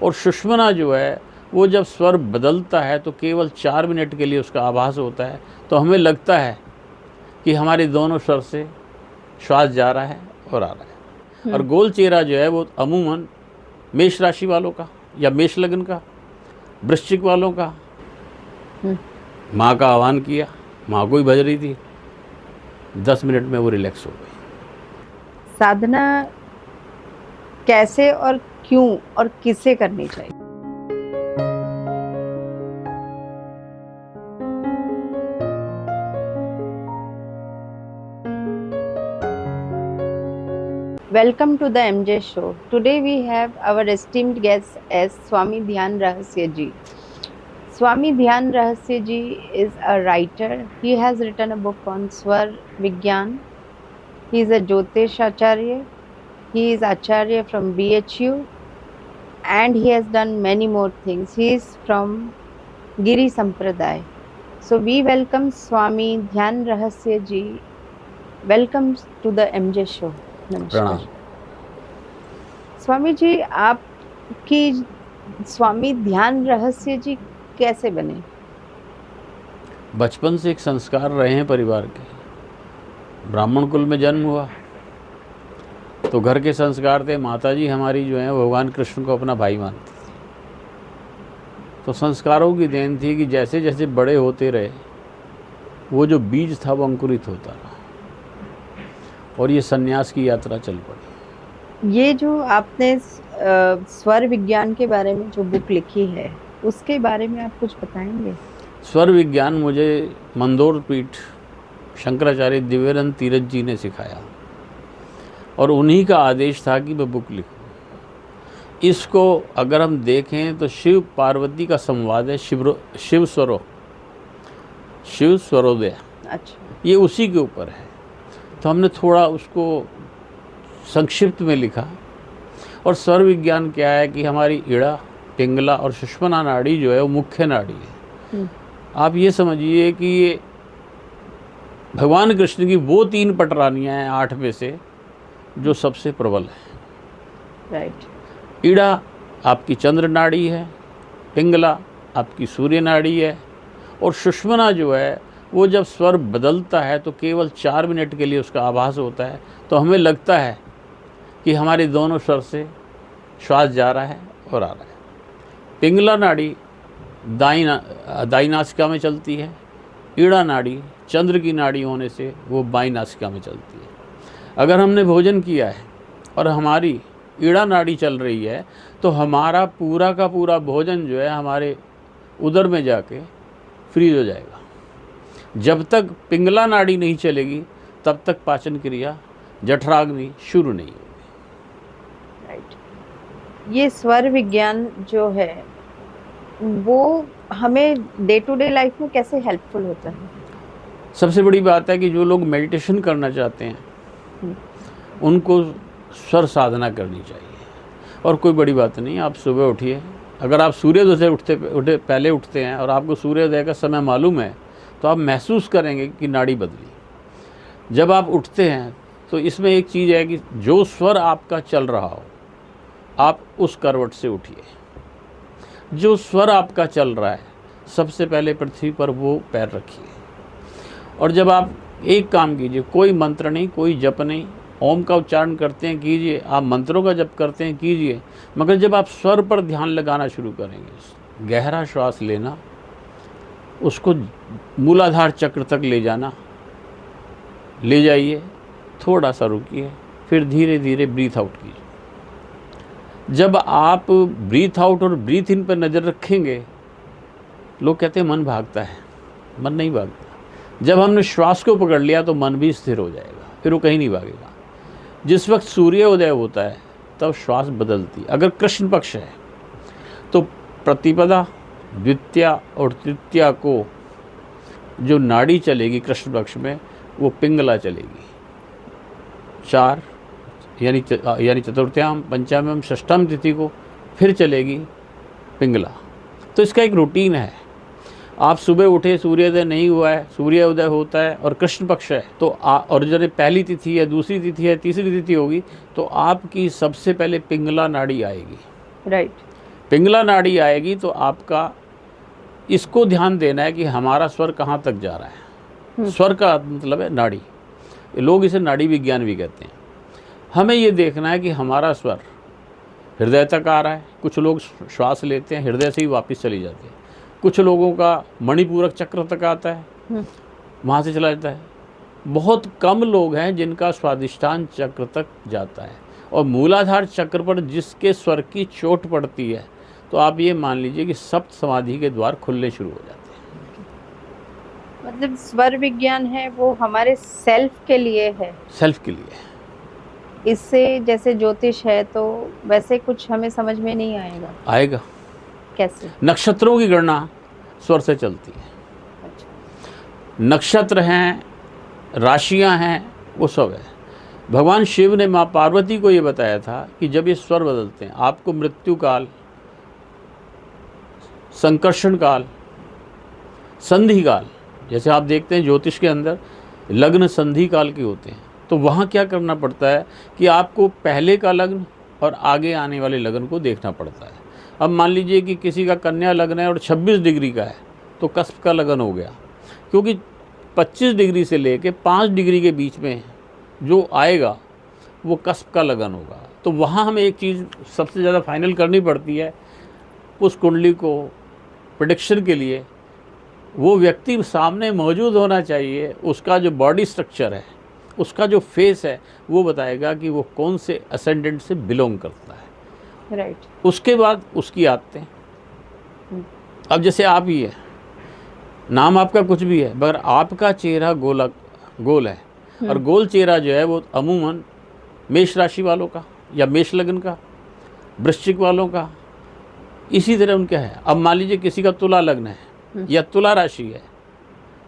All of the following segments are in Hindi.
और सुषुम्ना जो है वो जब स्वर बदलता है तो केवल 4 मिनट के लिए उसका आभास होता है, तो हमें लगता है कि हमारे दोनों स्वर से श्वास जा रहा है और आ रहा है। और गोल चेहरा जो है वो अमूमन मेष राशि वालों का या मेष लग्न का, वृश्चिक वालों का। माँ का आह्वान किया, माँ को ही भज रही थी, 10 मिनट में वो रिलैक्स हो गई। साधना कैसे और क्यों और किसे करनी चाहिए? Welcome to the MJ show. Today we have our esteemed guest as Swami Dhyan Rahasya ji. Swami Dhyan Rahasya ji is a writer. He has written a book on Swar Vigyan. He is a Jyotish Acharya. He is Acharya from BHU and he has done many more things. He is from Giri Sampradaya. So we welcome Swami Dhyan Rahasya ji. Welcome to the MJ show. प्रणाम। स्वामी जी, आपकी स्वामी ध्यान रहस्य जी कैसे बने? बचपन से एक संस्कार रहे हैं परिवार के। ब्राह्मण कुल में जन्म हुआ तो घर के संस्कार थे, माताजी हमारी जो है भगवान कृष्ण को अपना भाई मानती थी। तो संस्कारों की देन थी कि जैसे जैसे बड़े होते रहे वो जो बीज था वो अंकुरित होता रहा और ये सन्यास की यात्रा चल पड़ी। ये जो आपने स्वर विज्ञान के बारे में जो बुक लिखी है उसके बारे में आप कुछ बताएंगे? स्वर विज्ञान मुझे मंदोर पीठ शंकराचार्य दिव्यानंद तीरथ जी ने सिखाया और उन्हीं का आदेश था कि मैं बुक लिखूं। इसको अगर हम देखें तो शिव पार्वती का संवाद है, शिव स्वरोदय। अच्छा, ये उसी के ऊपर है। तो हमने थोड़ा उसको संक्षिप्त में लिखा। और स्वर विज्ञान क्या है कि हमारी इड़ा, पिंगला और सुषुम्ना नाड़ी जो है वो मुख्य नाड़ी है। आप ये समझिए कि ये भगवान कृष्ण की वो 3 पटरानियाँ हैं 8 में से जो सबसे प्रबल है। राइट। इड़ा आपकी चंद्र नाड़ी है, पिंगला आपकी सूर्य नाड़ी है और सुषुम्ना जो है वो जब स्वर बदलता है तो केवल 4 मिनट के लिए उसका आभास होता है, तो हमें लगता है कि हमारे दोनों स्वर से श्वास जा रहा है और आ रहा है। पिंगला नाड़ी दाई नासिका में चलती है, ईड़ा नाड़ी चंद्र की नाड़ी होने से वो बाई नासिका में चलती है। अगर हमने भोजन किया है और हमारी ईड़ा नाड़ी चल रही है तो हमारा पूरा का पूरा भोजन जो है हमारे उदर में जाके फ्रीज हो जाएगा। जब तक पिंगला नाड़ी नहीं चलेगी तब तक पाचन क्रिया जठराग्नि शुरू नहीं होगी। राइट। ये स्वर विज्ञान जो है वो हमें डे टू डे लाइफ में कैसे हेल्पफुल होता है? सबसे बड़ी बात है कि जो लोग मेडिटेशन करना चाहते हैं उनको स्वर साधना करनी चाहिए। और कोई बड़ी बात नहीं, आप सुबह उठिए। अगर आप सूर्योदय से पहले उठते हैं और आपको सूर्योदय का समय मालूम है तो आप महसूस करेंगे कि नाड़ी बदली। जब आप उठते हैं तो इसमें एक चीज़ है कि जो स्वर आपका चल रहा हो आप उस करवट से उठिए। जो स्वर आपका चल रहा है सबसे पहले पृथ्वी पर वो पैर रखिए। और जब आप एक काम कीजिए, कोई मंत्र नहीं, कोई जप नहीं, ओम का उच्चारण करते हैं कीजिए, आप मंत्रों का जप करते हैं कीजिए, मगर जब आप स्वर पर ध्यान लगाना शुरू करेंगे, गहरा श्वास लेना, उसको मूलाधार चक्र तक ले जाना, ले जाइए, थोड़ा सा रुकिए, फिर धीरे धीरे ब्रीथ आउट कीजिए। जब आप ब्रीथ आउट और ब्रीथ इन पर नज़र रखेंगे, लोग कहते हैं मन भागता है, मन नहीं भागता। जब हमने श्वास को पकड़ लिया तो मन भी स्थिर हो जाएगा, फिर वो कहीं नहीं भागेगा। जिस वक्त सूर्योदय होता है तब श्वास बदलती। अगर कृष्ण पक्ष है तो प्रतिपदा, द्वितीया और तृतीया को जो नाड़ी चलेगी कृष्ण पक्ष में वो पिंगला चलेगी। 4 यानी चतुर्थ्याम, पंचम्याम, षष्ठम तिथि को फिर चलेगी पिंगला। तो इसका एक रूटीन है। आप सुबह उठे, सूर्योदय नहीं हुआ है, सूर्योदय होता है और कृष्ण पक्ष है तो और जब पहली तिथि है, दूसरी तिथि है, तीसरी तिथि होगी तो आपकी सबसे पहले पिंगला नाड़ी आएगी। राइट। पिंगला नाड़ी आएगी तो आपका इसको ध्यान देना है कि हमारा स्वर कहाँ तक जा रहा है। स्वर का मतलब है नाड़ी, लोग इसे नाड़ी विज्ञान भी कहते हैं। हमें ये देखना है कि हमारा स्वर हृदय तक आ रहा है। कुछ लोग श्वास लेते हैं, हृदय से ही वापस चली जाती है। कुछ लोगों का मणिपूरक चक्र तक आता है, वहाँ से चला जाता है। बहुत कम लोग हैं जिनका स्वादिष्ठान चक्र तक जाता है। और मूलाधार चक्र पर जिसके स्वर की चोट पड़ती है तो आप ये मान लीजिए कि सप्त समाधि के द्वार खुलने शुरू हो जाते हैं। मतलब स्वर विज्ञान है वो हमारे सेल्फ के लिए है, सेल्फ के लिए। इससे जैसे ज्योतिष है तो वैसे कुछ हमें समझ में नहीं आएगा। आएगा। कैसे? नक्षत्रों की गणना स्वर से चलती है। अच्छा। नक्षत्र हैं, राशियां हैं, वो सब है। भगवान शिव ने माँ पार्वती को ये बताया था कि जब ये स्वर बदलते हैं आपको मृत्यु काल, संकर्षण काल, संधि काल, जैसे आप देखते हैं ज्योतिष के अंदर लग्न संधि काल के होते हैं, तो वहाँ क्या करना पड़ता है कि आपको पहले का लग्न और आगे आने वाले लग्न को देखना पड़ता है। अब मान लीजिए कि किसी का कन्या लग्न है और 26 डिग्री का है तो कस्प का लगन हो गया, क्योंकि 25 डिग्री से लेके 5 डिग्री के बीच में जो आएगा वो कस्प का लगन होगा। तो वहाँ हमें एक चीज़ सबसे ज़्यादा फाइनल करनी पड़ती है उस कुंडली को प्रेडिक्शन के लिए। वो व्यक्ति सामने मौजूद होना चाहिए, उसका जो बॉडी स्ट्रक्चर है, उसका जो फेस है, वो बताएगा कि वो कौन से असेंडेंट से बिलोंग करता है। राइट। उसके बाद उसकी आदतें। अब जैसे आप ही है, नाम आपका कुछ भी है, मगर आपका चेहरा गोल है और गोल चेहरा जो है वो अमूमन मेष राशि वालों का या मेष लग्न का, वृश्चिक वालों का, इसी तरह उनका है। अब मान लीजिए किसी का तुला लग्न है या तुला राशि है,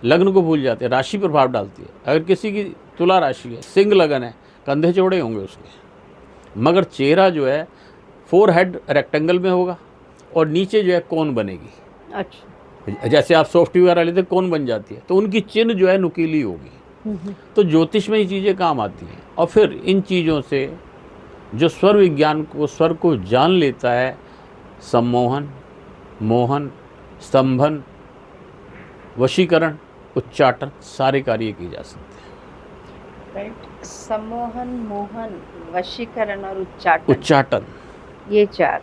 लग्न को भूल जाते हैं, राशि प्रभाव डालती है। अगर किसी की तुला राशि है, सिंह लगन है, कंधे चौड़े होंगे उसके, मगर चेहरा जो है फोरहेड रेक्टेंगल में होगा और नीचे जो है कोन बनेगी। अच्छा। जैसे आप सॉफ्टवेयर लेते कोन बन जाती है, तो उनकी चिन्ह जो है नुकीली होगी। तो ज्योतिष में ये चीज़ें काम आती हैं। और फिर इन चीज़ों से जो स्वर विज्ञान को, स्वर को जान लेता है, सम्मोहन, मोहन, स्तंभन, वशीकरण, उच्चाटन, सारे कार्य किए जा सकते हैं। राइट। सम्मोहन, मोहन, वशीकरण और उच्चाटन। उच्चाटन, ये चार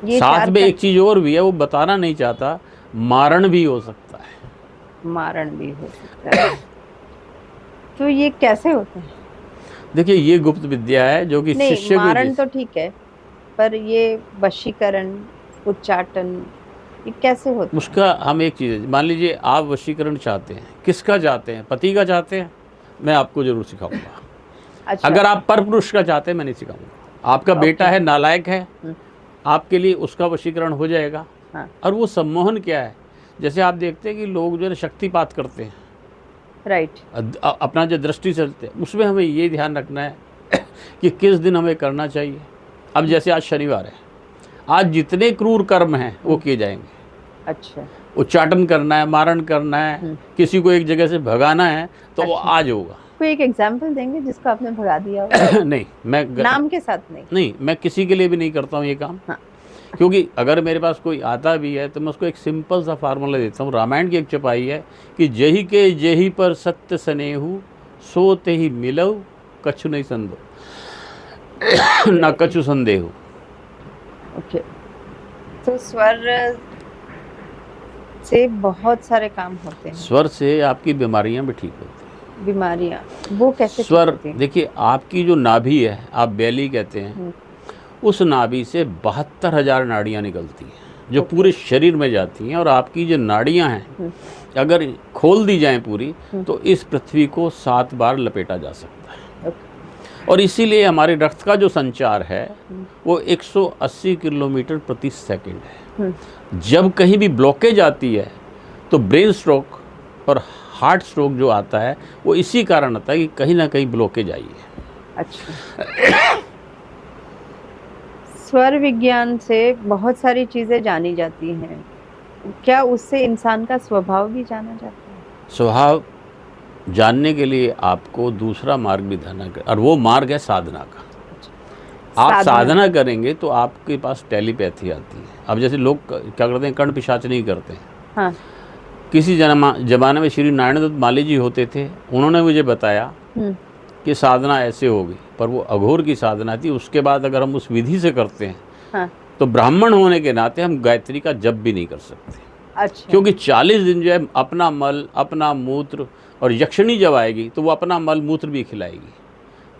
साथ में एक चीज और भी है, वो बताना नहीं चाहता, मारण भी हो सकता है। मारण भी हो सकता है। तो ये कैसे होता है? देखिए ये गुप्त विद्या है जो कि शिष्य को। मारण तो ठीक है, पर ये वशीकरण, उच्चाटन, ये कैसे होता है? उसका हम एक चीज़, मान लीजिए आप वशीकरण चाहते हैं, किसका चाहते हैं? पति का चाहते हैं, मैं आपको जरूर सिखाऊंगा। अच्छा। अगर आप पर पुरुष का चाहते हैं, मैं नहीं सिखाऊंगा। आपका बेटा है, नालायक है, आपके लिए उसका वशीकरण हो जाएगा। हाँ। और वो सम्मोहन क्या है? जैसे आप देखते हैं कि लोग जो है शक्तिपात करते हैं, राइट, अपना जो दृष्टि चलते हैं, उसमें हमें ये ध्यान रखना है कि किस दिन हमें करना चाहिए। अब जैसे आज शनिवार है, आज जितने क्रूर कर्म हैं वो किए जाएंगे। अच्छा। उच्चाटन करना है, मारण करना है, किसी को एक जगह से भगाना है, तो वो आज होगा। कोई एक एग्जाम्पल देंगे जिसको आपने भगा दिया हो? नहीं, मैं नाम के साथ नहीं, मैं किसी के लिए भी नहीं करता हूँ ये काम। हाँ। क्योंकि अगर मेरे पास कोई आता भी है तो मैं उसको एक सिंपल सा फार्मूला देता हूँ। रामायण की एक चपाई है कि जही के जही पर सत्य स्नेहु, सोते ही मिलऊ कछु नहीं संदो ना कछु संदेहु। ओके। तो स्वर से बहुत सारे काम होते हैं। स्वर से आपकी बीमारियां भी ठीक होती हैं। बीमारियां वो कैसे? स्वर, देखिए आपकी जो नाभि है, आप बेली कहते हैं, उस नाभि से 72,000 नाड़ियाँ निकलती हैं जो पूरे शरीर में जाती हैं। और आपकी जो नाड़ियाँ हैं अगर खोल दी जाएं पूरी, तो इस पृथ्वी को 7 बार लपेटा जा सकता है। और इसीलिए हमारे रक्त का जो संचार है वो 180 किलोमीटर प्रति सेकंड है। जब कहीं भी ब्लॉकेज आती है तो ब्रेन स्ट्रोक और हार्ट स्ट्रोक जो आता है वो इसी कारण आता है कि कहीं ना कहीं ब्लॉकेज आई है। अच्छा। स्वर विज्ञान से बहुत सारी चीज़ें जानी जाती हैं, क्या उससे इंसान का स्वभाव भी जाना जाता है? स्वभाव जानने के लिए आपको दूसरा मार्ग भी धरना, और वो मार्ग है साधना का। आप साधना करेंगे तो आपके पास टेलीपैथी आती है। अब जैसे लोग क्या करते हैं, कर्ण पिशाच नहीं करते हैं। हाँ। किसी जमाने में श्री नारायण दत्त माली जी होते थे, उन्होंने मुझे बताया कि साधना ऐसे होगी, पर वो अघोर की साधना थी। उसके बाद अगर हम उस विधि से करते हैं हाँ। तो ब्राह्मण होने के नाते हम गायत्री का जप भी नहीं कर सकते। अच्छा। क्योंकि 40 दिन जो है अपना मल, अपना मूत्र, और यक्षिणी जब आएगी तो वो अपना मल मूत्र भी खिलाएगी,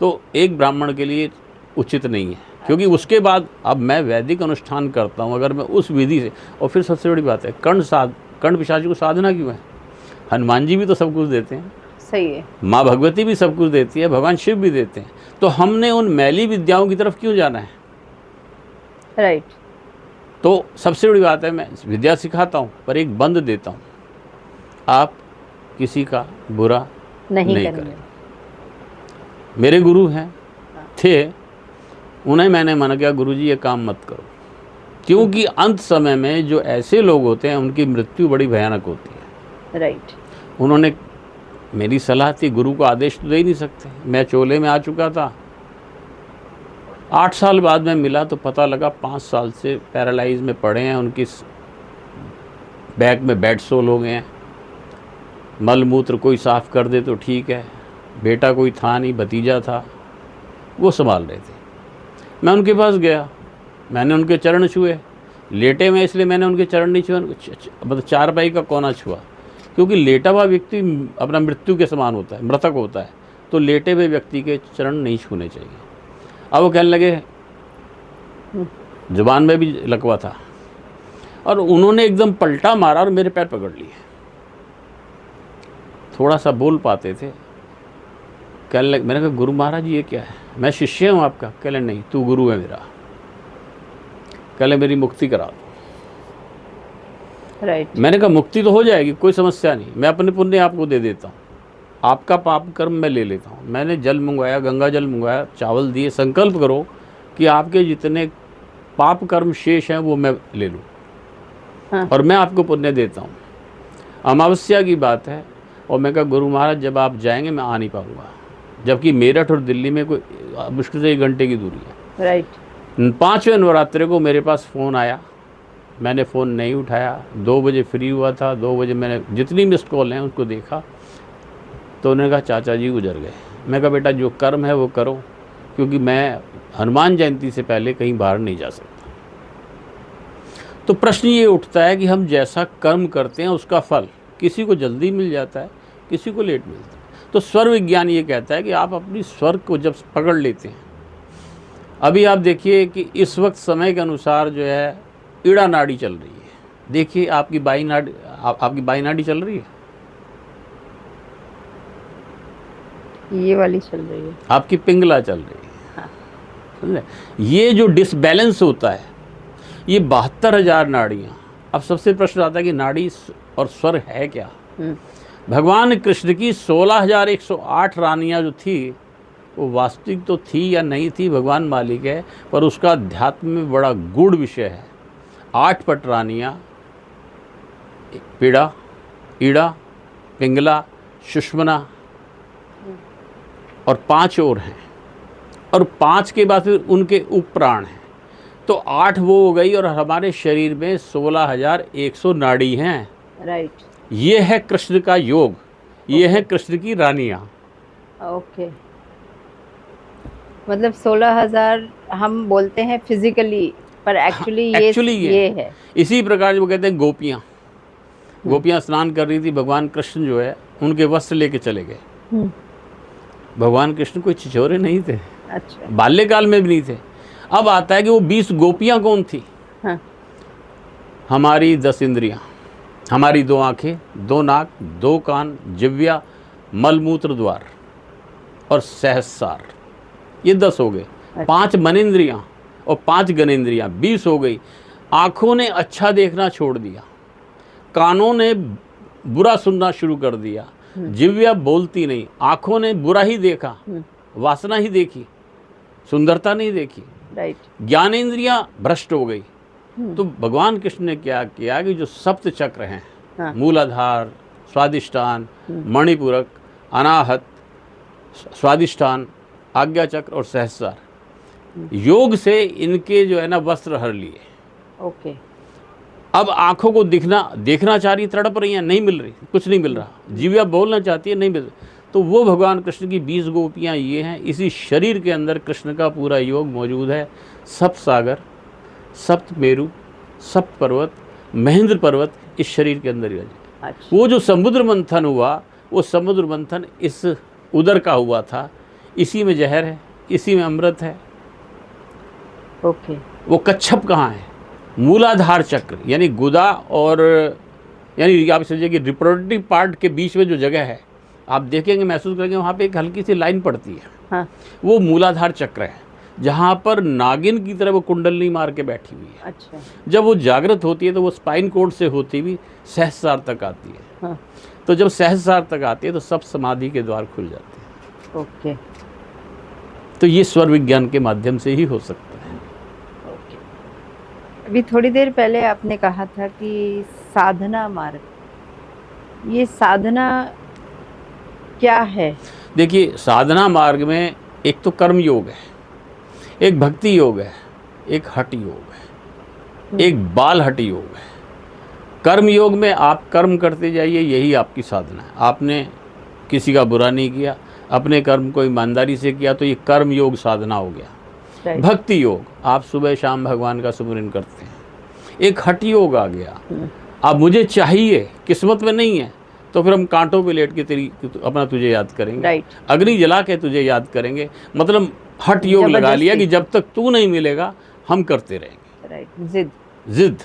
तो एक ब्राह्मण के लिए उचित नहीं है। क्योंकि उसके बाद अब मैं वैदिक अनुष्ठान करता हूँ, अगर मैं उस विधि से, और फिर सबसे बड़ी बात है, कर्ण पिशाची को साधना क्यों है? हनुमान जी भी तो सब कुछ देते हैं, सही है। माँ भगवती भी सब कुछ देती है, भगवान शिव भी देते हैं, तो हमने उन मैली विद्याओं की तरफ क्यों जाना है? राइट। तो सबसे बड़ी बात है, मैं विद्या सिखाता हूँ पर एक बंद देता हूँ, आप किसी का बुरा नहीं करें। मेरे गुरु हैं थे, उन्हें मैंने मना किया, गुरुजी ये काम मत करो, क्योंकि अंत समय में जो ऐसे लोग होते हैं उनकी मृत्यु बड़ी भयानक होती है। राइट। उन्होंने, मेरी सलाह थी, गुरु को आदेश तो दे ही नहीं सकते। मैं चोले में आ चुका था, 8 साल बाद में मिला तो पता लगा 5 साल से पैरालाइज में पड़े हैं, उनकी बैक में बेड सोल हो गए हैं, मल मूत्र कोई साफ़ कर दे तो ठीक है। बेटा कोई था नहीं, भतीजा था, वो संभाल रहे थे। मैं उनके पास गया, मैंने उनके चरण छुए, लेटे में इसलिए मैंने उनके चरण नहीं छुआ, मतलब चारपाई का कोना छुआ, क्योंकि लेटा हुआ व्यक्ति अपना मृत्यु के समान होता है, मृतक होता है, तो लेटे हुए व्यक्ति के चरण नहीं छूने चाहिए। अब वो कहने लगे, जुबान में भी लकवा था, और उन्होंने एकदम पलटा मारा और मेरे पैर पकड़ लिए। थोड़ा सा बोल पाते थे, कहने लगे, मैंने कहा गुरु महाराज ये क्या है? मैं शिष्य हूँ आपका। कहले नहीं, तू गुरु है मेरा। कहले मेरी मुक्ति करा दो। राइट। मैंने कहा मुक्ति तो हो जाएगी, कोई समस्या नहीं, मैं अपने पुण्य आपको दे देता हूँ, आपका पाप कर्म मैं ले लेता हूँ। मैंने जल मंगवाया, गंगा जल मंगवाया, चावल दिए, संकल्प करो कि आपके जितने पाप कर्म शेष हैं वो मैं ले लूँ। हाँ। और मैं आपको पुण्य देता हूँ। अमावस्या की बात है, और मैं कहा गुरु महाराज जब आप जाएंगे मैं आ नहीं पाऊँगा, जबकि मेरठ और दिल्ली में कोई मुश्किल से 1 घंटे की दूरी है। राइट। 5वें नवरात्रे को मेरे पास फ़ोन आया, मैंने फ़ोन नहीं उठाया। 2 बजे फ्री हुआ था, 2 बजे मैंने जितनी मिस्ड कॉल हैं उसको देखा, तो उन्होंने कहा चाचा जी गुजर गए। मैं कहा बेटा जो कर्म है वो करो, क्योंकि मैं हनुमान जयंती से पहले कहीं बाहर नहीं जा सकता। तो प्रश्न ये उठता है कि हम जैसा कर्म करते हैं उसका फल किसी को जल्दी मिल जाता है, किसी को लेट मिलता है। तो स्वर विज्ञान ये कहता है कि आप अपनी स्वर को जब पकड़ लेते हैं, अभी आप देखिए कि इस वक्त समय के अनुसार जो है ईड़ा नाड़ी चल रही है। देखिए आपकी बाई नाड़ी चल रही है, ये वाली चल रही है, आपकी पिंगला चल रही है। हाँ। समझे? ये जो डिसबैलेंस होता है, ये 72,000 नाड़ियाँ। अब सबसे प्रश्न आता है कि नाड़ी और स्वर है क्या? भगवान कृष्ण की 16,108 रानियाँ जो थी वो वास्तविक तो थी या नहीं थी भगवान मालिक है, पर उसका अध्यात्म में बड़ा गूढ़ विषय है। 8 पट रानियाँ, पीड़ा, ईड़ा, पिंगला, सुषमना, और 5 और हैं, और 5 के बाद फिर उनके उपप्राण हैं, तो 8 वो हो गई, और हमारे शरीर में 16,100 नाड़ी हैं। राइट। ये है कृष्ण का योग, ये है कृष्ण की रानियाँ। ओके। मतलब 16,000 हम बोलते हैं फिजिकली, पर एक्चुअली ये है। इसी प्रकार वो कहते हैं गोपियाँ, गोपियाँ स्नान कर रही थी, भगवान कृष्ण जो है उनके वस्त्र लेके चले गए। भगवान कृष्ण कोई छिछोरे नहीं थे, अच्छा, बाल्यकाल में भी नहीं थे। अब आता है कि वो 20 गोपियाँ कौन थी? हाँ। हमारी 10 इंद्रियाँ, हमारी 2 आँखें, 2 नाक, 2 कान, जिह्वा, मलमूत्र द्वार और सहस्रार, ये 10 हो गए। 5 मनेंद्रियाँ और 5 गणेंद्रियाँ, 20 हो गई। आँखों ने अच्छा देखना छोड़ दिया, कानों ने बुरा सुनना शुरू कर दिया, जिह्वा बोलती नहीं, आँखों ने बुरा ही देखा, वासना ही देखी, सुंदरता नहीं देखी। राइट। ज्ञानेंद्रियाँ भ्रष्ट हो गई। तो भगवान कृष्ण ने क्या किया कि जो सप्त चक्र हैं, हाँ। मूलाधार, स्वादिष्ठान, मणिपूरक, अनाहत, स्वादिष्ठान, आज्ञा चक्र और सहस्रार, योग से इनके जो है ना वस्त्र हर लिए। ओके। अब आंखों को देखना चाह रही, तड़प रही हैं, नहीं मिल रही, कुछ नहीं मिल रहा। जीविया बोलना चाहती है, नहीं मिल रही। तो वो भगवान कृष्ण की 20 गोपियाँ ये हैं। इसी शरीर के अंदर कृष्ण का पूरा योग मौजूद है। सप्त सागर, सप्त मेरु, सप्त पर्वत, महेंद्र पर्वत इस शरीर के अंदर ही है। अच्छा। वो जो समुद्र मंथन हुआ, वो समुद्र मंथन इस उदर का हुआ था। इसी में जहर है, इसी में अमृत है। ओके। वो कच्छप कहाँ है? मूलाधार चक्र, यानी गुदा और यानी आप समझिए कि रिप्रोडक्टिव पार्ट के बीच में जो जगह है, आप देखेंगे, महसूस करेंगे, वहाँ पे एक हल्की सी लाइन पड़ती है। हाँ। वो मूलाधार चक्र है, जहाँ पर नागिन की तरह वो कुंडलनी मार के बैठी हुई है। अच्छा। जब वो जागृत होती है तो वो स्पाइन कोड से होती हुई सहस्रार तक आती है। हाँ। तो जब सहस्रार तक आती है तो सब समाधि के द्वार खुल जाते हैं। ओके। तो ये स्वर विज्ञान के माध्यम से ही हो सकता है। ओके। अभी थोड़ी देर पहले आपने कहा था कि साधना मार्ग, ये साधना क्या है? देखिए, साधना मार्ग में एक तो कर्म योग है, एक भक्ति योग है, एक हठ योग है, एक बाल हठ योग है। कर्म योग में आप कर्म करते जाइए, यही आपकी साधना है। आपने किसी का बुरा नहीं किया, अपने कर्म को ईमानदारी से किया, तो ये कर्म योग साधना हो गया। Right. भक्ति योग, आप सुबह शाम भगवान का सुमिरन करते हैं। एक हठ योग आ गया, अब मुझे चाहिए, किस्मत में नहीं है, तो फिर हम कांटों पे लेट के अपना तुझे याद करेंगे। Right. अग्नि जला के तुझे याद करेंगे। मतलब हठ योग लगा लिया कि जब तक तू नहीं मिलेगा हम करते रहेंगे। राइट। जिद।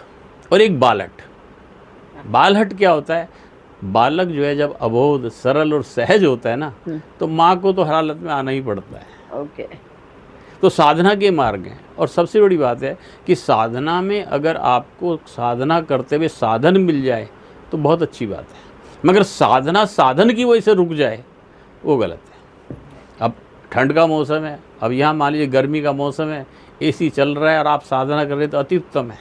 और एक बालहट। बालहट क्या होता है? बालक जो है जब अबोध, सरल और सहज होता है ना, तो माँ को तो हर हालत में आना ही पड़ता है। ओके। तो साधना के मार्ग हैं। और सबसे बड़ी बात है कि साधना में अगर आपको साधना करते हुए साधन मिल जाए तो बहुत अच्छी बात है, मगर साधना साधन की वजह से रुक जाए वो गलत है। अब ठंड का मौसम है, अब यहाँ मान लीजिए गर्मी का मौसम है, एसी चल रहा है और आप साधना कर रहे हैं तो अति उत्तम है,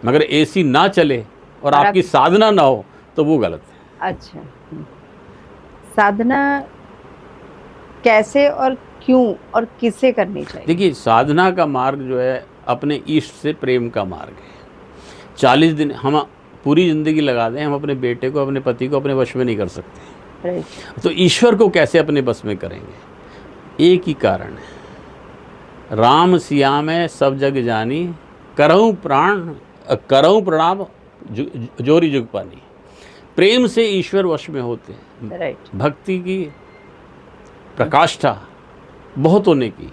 मगर एसी ना चले और आपकी साधना ना हो तो वो गलत है। अच्छा। साधना कैसे और क्यों और किससे करनी चाहिए? देखिए, साधना का मार्ग जो है अपने इष्ट से प्रेम का मार्ग है। 40 दिन हम पूरी ज़िंदगी लगा दें, हम अपने बेटे को, अपने पति को अपने वश में नहीं कर सकते। राइट। तो ईश्वर को कैसे अपने बस में करेंगे? एक ही कारण है, राम सिया में सब जग जानी, करऊँ प्रणाम जोरी जुग पानी। प्रेम से ईश्वर वश में होते हैं। राइट। भक्ति की प्रकाष्ठा बहुत होने की,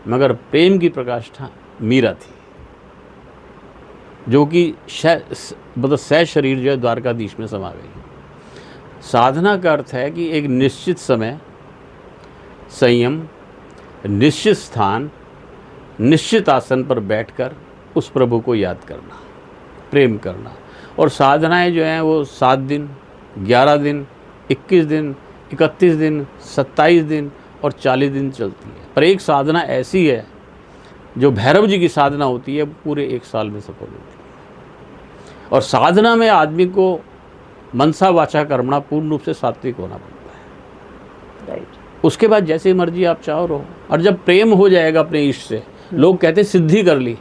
मगर प्रेम की प्रकाष्ठा मीरा थी, जो कि मतलब सह शरीर जो है द्वारकाधीश में समा गई। साधना का अर्थ है कि एक निश्चित समय, संयम, निश्चित स्थान, निश्चित आसन पर बैठकर उस प्रभु को याद करना, प्रेम करना। और साधनाएं जो हैं वो 7 दिन, 11 दिन, 21 दिन, 31 दिन, 27 दिन और 40 दिन चलती है। पर एक साधना ऐसी है जो भैरव जी की साधना होती है, पूरे 1 साल में सफल होती है। और साधना में आदमी को मनसा वाचा कर्मणा पूर्ण रूप से सात्विक होना पड़ता है। राइट। उसके बाद जैसे मर्जी आप चाहो रहो। और जब प्रेम हो जाएगा अपने इष्ट से, लोग कहते हैं सिद्धि कर ली,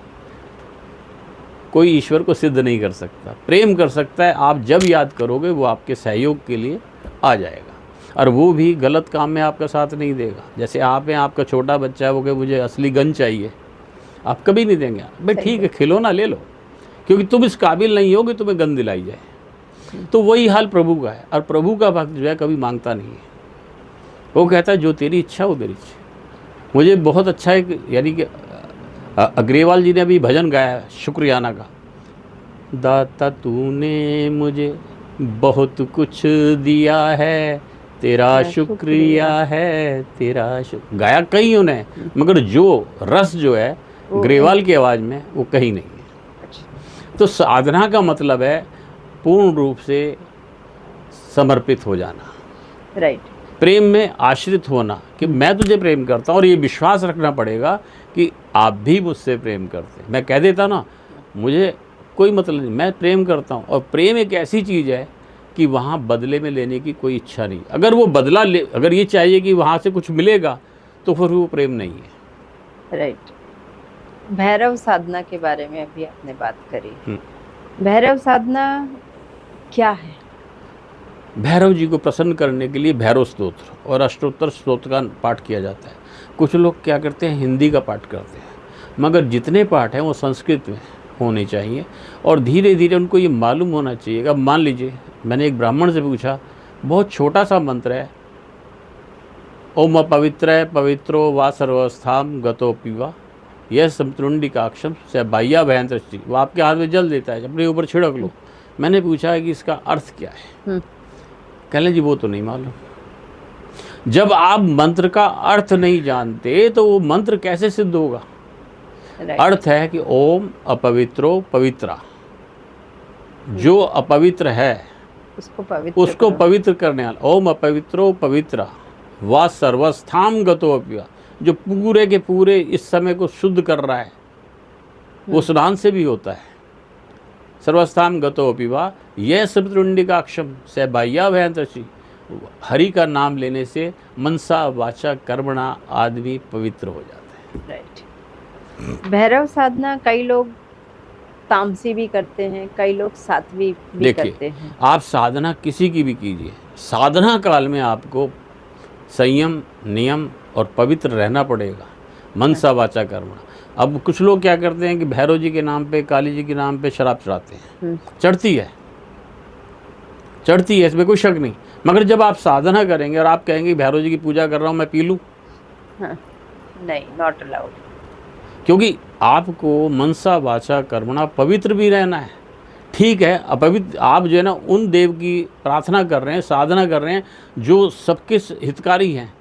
कोई ईश्वर को सिद्ध नहीं कर सकता, प्रेम कर सकता है। आप जब याद करोगे वो आपके सहयोग के लिए आ जाएगा, और वो भी गलत काम में आपका साथ नहीं देगा। जैसे आप हैं, आपका छोटा बच्चा है, वो कहे मुझे असली गन चाहिए, आप कभी नहीं देंगे। भाई ठीक है, खिलौना ले लो, क्योंकि तुम इस काबिल नहीं हो कि तुम्हें गन दिलाई जाए। तो वही हाल प्रभु का है। और प्रभु का भक्त जो है कभी मांगता नहीं है, वो कहता है जो तेरी इच्छा वो मेरी इच्छा। मुझे बहुत अच्छा है, यानी कि अग्रवाल जी ने अभी भजन गाया है शुक्रियाना का, दाता तूने मुझे बहुत कुछ दिया है, तेरा शुक्रिया है, तेरा गाया कईयों ने, मगर जो रस जो है ग्रेवाल की आवाज़ में वो कहीं नहीं है। तो साधना का मतलब है पूर्ण रूप से समर्पित हो जाना। राइट। प्रेम में आश्रित होना कि मैं तुझे प्रेम करता हूँ, और ये विश्वास रखना पड़ेगा कि आप भी मुझसे प्रेम करते हैं। मैं कह देता ना मुझे कोई मतलब नहीं, मैं प्रेम करता हूँ। और प्रेम एक ऐसी चीज़ है कि वहाँ बदले में लेने की कोई इच्छा नहीं। अगर वो बदला ले, अगर ये चाहिए कि वहाँ से कुछ मिलेगा, तो फिर वो प्रेम नहीं है। राइट। भैरव साधना के बारे में अभी आपने बात करी। हम्म। भैरव साधना क्या है? भैरव जी को प्रसन्न करने के लिए भैरव स्तोत्र और अष्टोत्तर स्तोत्र का पाठ किया जाता है। कुछ लोग क्या करते हैं, हिंदी का पाठ करते हैं, मगर जितने पाठ हैं वो संस्कृत में होने चाहिए और धीरे धीरे उनको ये मालूम होना चाहिए। अब मान लीजिए मैंने एक ब्राह्मण से पूछा, बहुत छोटा सा मंत्र है, ओम पवित्र पवित्रो वा सर्वस्थाम गतो पीवा यह समतुंडिकाक्षम से बाह्या भयन दृष्टि। वो आपके हाथ में जल देता है, अपने ऊपर छिड़क लो। मैंने पूछा है कि इसका अर्थ क्या है? कह लें जी वो तो नहीं मालूम। जब आप मंत्र का अर्थ नहीं जानते तो वो मंत्र कैसे सिद्ध होगा? अर्थ है कि ओम अपवित्रो पवित्रा, जो अपवित्र है उसको पवित्र करने वाला। ओम अपवित्रो पवित्रा वा सर्वस्थाम गतो अपीवा, जो पूरे के पूरे इस समय को शुद्ध कर रहा है, वो स्नान से भी होता है। सर्वस्थाम गतो अपीवा यह समतुंडिकाक्षम से बाह्या भयंतशी। हरि का नाम लेने से मनसा वाचा कर्मणा आदमी पवित्र हो जाता है। राइट। भैरव साधना कई लोग तामसी भी करते हैं, कई लोग सात्विक भी करते हैं। आप साधना किसी की भी कीजिए, साधना काल में आपको संयम, नियम और पवित्र रहना पड़ेगा। मनसा वाचा कर्मणा। अब कुछ लोग क्या करते हैं कि भैरव जी के नाम पे, काली जी के नाम पे शराब चढ़ाते हैं। चढ़ती है, इसमें कोई शक नहीं, मगर जब आप साधना करेंगे और आप कहेंगे भैरव जी की पूजा कर रहा हूँ, मैं पी लूँ, नहीं, नॉट अलाउड। क्योंकि आपको मनसा वाचा कर्मणा पवित्र भी रहना है। ठीक है, अपवित्र आप जो है ना उन देव की प्रार्थना कर रहे हैं, साधना कर रहे हैं जो सबके हितकारी हैं।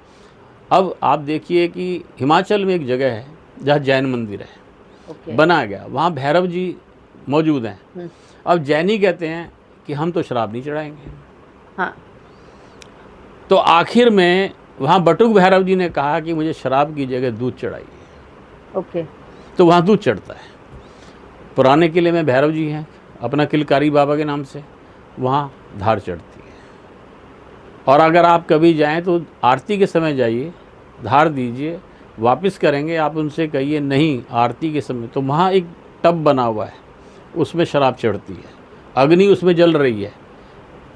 अब आप देखिए कि हिमाचल में एक जगह है जहाँ जैन मंदिर है, बना गया, वहाँ भैरव जी मौजूद हैं। अब जैनी कहते हैं कि हम तो शराब नहीं चढ़ाएंगे। हाँ। तो आखिर में वहाँ बटुक भैरव जी ने कहा कि मुझे शराब की जगह दूध चढ़ाइए। ओके। तो वहाँ दूध चढ़ता है। पुराने किले में भैरव जी हैं, अपना किलकारी बाबा के नाम से, वहाँ धार चढ़ती है। और अगर आप कभी जाएं तो आरती के समय जाइए, धार दीजिए, वापस करेंगे, आप उनसे कहिए नहीं आरती के समय, तो वहाँ एक टब बना हुआ है, उसमें शराब चढ़ती है, अग्नि उसमें जल रही है।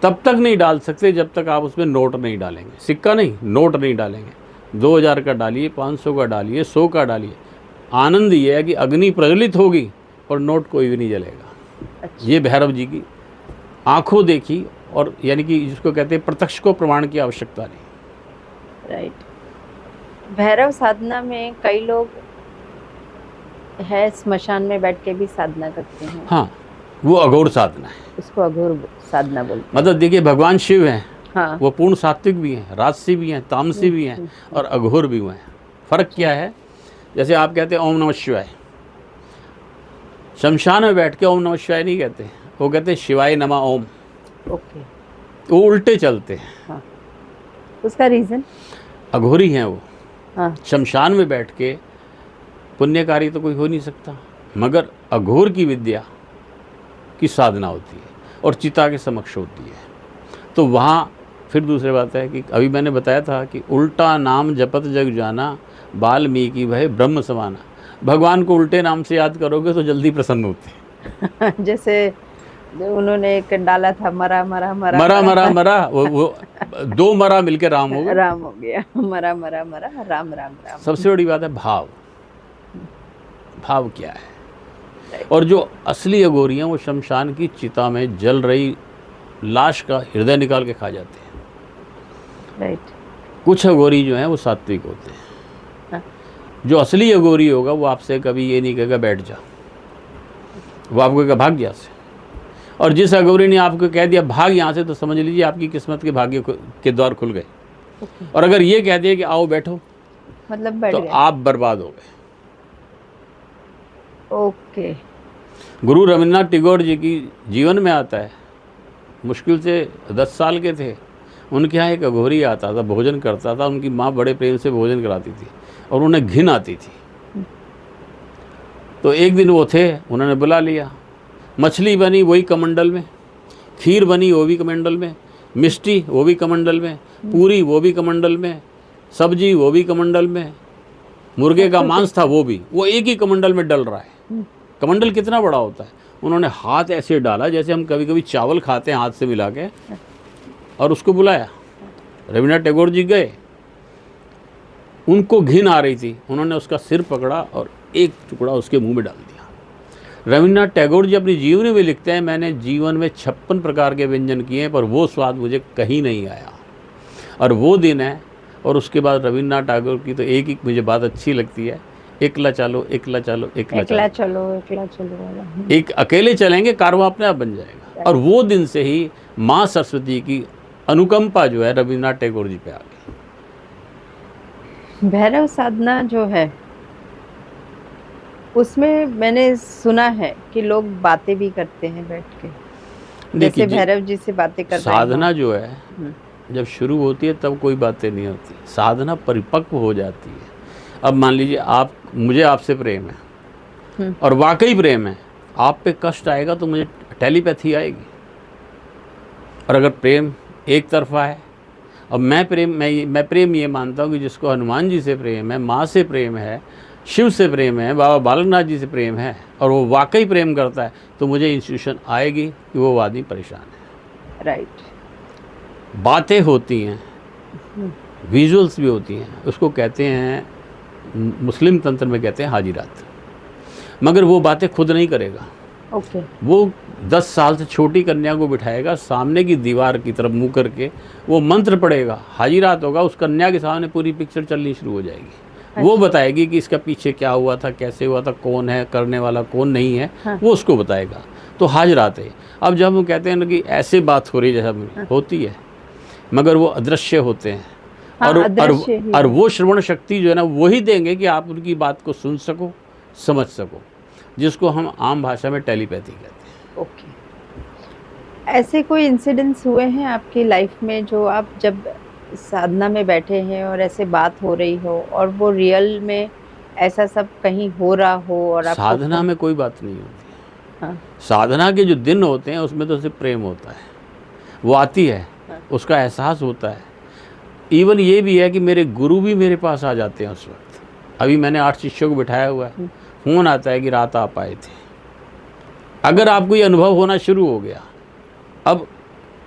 तब तक नहीं डाल सकते जब तक आप उसमें नोट नहीं डालेंगे, सिक्का नहीं, नोट नहीं डालेंगे। 2000 का डालिए, 500 का डालिए, 100 का डालिए। आनंद ये है कि अग्नि प्रज्वलित होगी और नोट कोई भी नहीं जलेगा। अच्छा। ये भैरव जी की आंखों देखी, और यानी कि जिसको कहते हैं प्रत्यक्ष को प्रमाण की आवश्यकता नहीं। राइट। भैरव साधना में कई लोग है स्मशान में बैठ के भी साधना करते हैं। हाँ, वो अघोर साधना है, उसको अघोर साधना बोलते हैं। मतलब देखिए भगवान शिव हैं, हाँ। वो पूर्ण सात्विक भी हैं, राजसी भी हैं, तामसी भी हैं और अघोर भी हुए हैं। फर्क क्या है? जैसे आप कहते हैं ओम नमः शिवाय, शमशान में बैठ के ओम नमः शिवाय नहीं कहते, वो कहते हैं शिवाय नमः ओम। ओके। वो उल्टे चलते हैं। हाँ। उसका रीज़न? अघोरी हैं वो। हाँ। शमशान में बैठ के पुण्यकारी तो कोई हो नहीं सकता, मगर अघोर की विद्या की साधना होती है और चिता के समक्ष होती है। तो वहाँ फिर दूसरी बात है कि अभी मैंने बताया था कि उल्टा नाम जपत जग जाना, वाल्मीकि भय ब्रह्म समाना। भगवान को उल्टे नाम से याद करोगे तो जल्दी प्रसन्न होते हैं। जैसे उन्होंने एक डाला था, मरा मरा मरा मरा मरा मरा, वो 2 मरा मिलके राम हो गया। राम हो गया। मरा मरा मरा, राम राम राम। सबसे बड़ी बात है भाव। भाव क्या है? और जो असली अघोरी हैं वो शमशान की चिता में जल रही लाश का हृदय निकाल के खा जाते हैं। राइट। कुछ अघोरी जो हैं वो सात्विक होते हैं। हाँ। जो असली अघोरी होगा वो आपसे कभी ये नहीं कहेगा बैठ जा, वो आपको कहेगा भाग यहाँ से। और जिस अघोरी ने आपको कह दिया भाग यहाँ से, तो समझ लीजिए आपकी किस्मत के भाग्य के द्वार खुल गए। और अगर ये कह दिया कि आओ बैठो, मतलब बैठ तो गए। आप बर्बाद हो गए। ओके। गुरु रविन्द्रनाथ टैगोर जी की जीवन में आता है, मुश्किल से 10 साल के थे, उनके यहाँ एक अघोरी आता था, भोजन करता था, उनकी माँ बड़े प्रेम से भोजन कराती थी और उन्हें घिन आती थी। तो एक दिन वो थे, उन्होंने बुला लिया, मछली बनी वही कमंडल में, खीर बनी वो भी कमंडल में, मिष्टी वो भी कमंडल में, पूरी वो भी कमंडल में, सब्जी वो भी कमंडल में, मुर्गे का मांस था वो भी, वो एक ही कमंडल में डल रहा है। कमंडल कितना बड़ा होता है, उन्होंने हाथ ऐसे डाला जैसे हम कभी कभी चावल खाते हैं हाथ से मिला के, और उसको बुलाया। रविन्द्रनाथ टैगोर जी गए, उनको घिन आ रही थी, उन्होंने उसका सिर पकड़ा और एक टुकड़ा उसके मुंह में डाल दिया। रविन्द्रनाथ टैगोर जी अपनी जीवनी में लिखते हैं, मैंने जीवन में 56 प्रकार के व्यंजन किए पर वो स्वाद मुझे कहीं नहीं आया। और वो दिन है, और उसके बाद रविन्द्रनाथ टैगोर की तो एक मुझे बात अच्छी लगती है, एकला चलो एकला चलो एकला एकला चलो, चलो एकला चलो वाला। एक अकेले चलेंगे कारवां अपने आप बन जाएगा। और वो दिन से ही माँ सरस्वती की अनुकंपा जो है रविन्द्रनाथ टैगोर जी पे आ गई। भैरव साधना जो है उसमें मैंने सुना है कि लोग बातें भी करते हैं बैठ के, जैसे देखिए भैरव जी से बातें कर रहे हैं। साधना जो है जब शुरू होती है तब कोई बातें नहीं होती, साधना परिपक्व हो जाती है। अब मान लीजिए आप, मुझे आपसे प्रेम है और वाकई प्रेम है, आप पे कष्ट आएगा तो मुझे टेलीपैथी आएगी। और अगर प्रेम एक तरफा है, अब मैं प्रेम ये मानता हूँ कि जिसको हनुमान जी से प्रेम है, माँ से प्रेम है, शिव से प्रेम है, बाबा बालकनाथ जी से प्रेम है, और वो वाकई प्रेम करता है, तो मुझे इंस्टीट्यूशन आएगी कि वो आदमी परेशान है। राइट। बातें होती हैं, विजुअल्स भी होती हैं, उसको कहते हैं, मुस्लिम तंत्र में कहते हैं हाजिरात। मगर वो बातें खुद नहीं करेगा। ओके। वो 10 साल से छोटी कन्या को बिठाएगा, सामने की दीवार की तरफ मुंह करके वो मंत्र पढ़ेगा, हाजिरात होगा, उस कन्या के सामने पूरी पिक्चर चलनी शुरू हो जाएगी। वो बताएगी कि इसका पीछे क्या हुआ था, कैसे हुआ था, कौन है करने वाला, कौन नहीं है, वो उसको बताएगा। तो हाजिरात है। अब जब हम कहते हैं ना कि ऐसे बात हो रही है, जैसा होती है, मगर वो अदृश्य होते हैं। और वो श्रवण शक्ति जो है ना, वही देंगे कि आप उनकी बात को सुन सको, समझ सको, जिसको हम आम भाषा में टेलीपैथी कहते हैं। ओके। ऐसे कोई इंसिडेंट्स हुए हैं आपकी लाइफ में जो आप जब साधना में बैठे हैं और ऐसे बात हो रही हो और वो रियल में ऐसा सब कहीं हो रहा हो और आपको साधना में कोई बात नहीं होती। साधना के जो दिन होते हैं उसमें तो सिर्फ प्रेम होता है, वो आती है, उसका एहसास होता है। इवन ये भी है कि मेरे गुरु भी मेरे पास आ जाते हैं उस वक्त। अभी मैंने 8 शिष्यों को बिठाया हुआ है, फ़ोन आता है कि रात आप आए थे। अगर आपको ये अनुभव होना शुरू हो गया, अब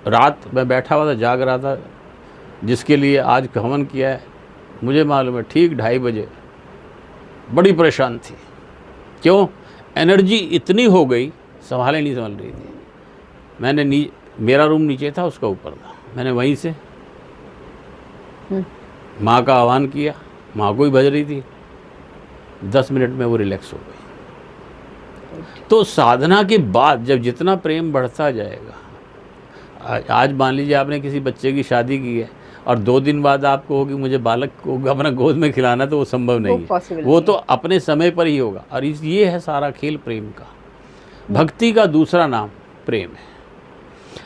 रात मैं बैठा हुआ था, जाग रहा था, जिसके लिए आज हवन किया है, मुझे मालूम है ठीक 2:30 बजे बड़ी परेशान थी। क्यों? एनर्जी इतनी हो गई, संभाले नहीं संभल रही थी। मैंने मेरा रूम नीचे था, उसका ऊपर था, मैंने वहीं से माँ का आह्वान किया, माँ को ही बज रही थी, 10 मिनट में वो रिलैक्स हो गई। तो साधना के बाद जब जितना प्रेम बढ़ता जाएगा, आज मान लीजिए आपने किसी बच्चे की शादी की है और 2 दिन बाद आपको हो कि मुझे बालक को अपना गोद में खिलाना, तो वो संभव नहीं है, वो तो अपने समय पर ही होगा। और ये है सारा खेल प्रेम का। भक्ति का दूसरा नाम प्रेम है।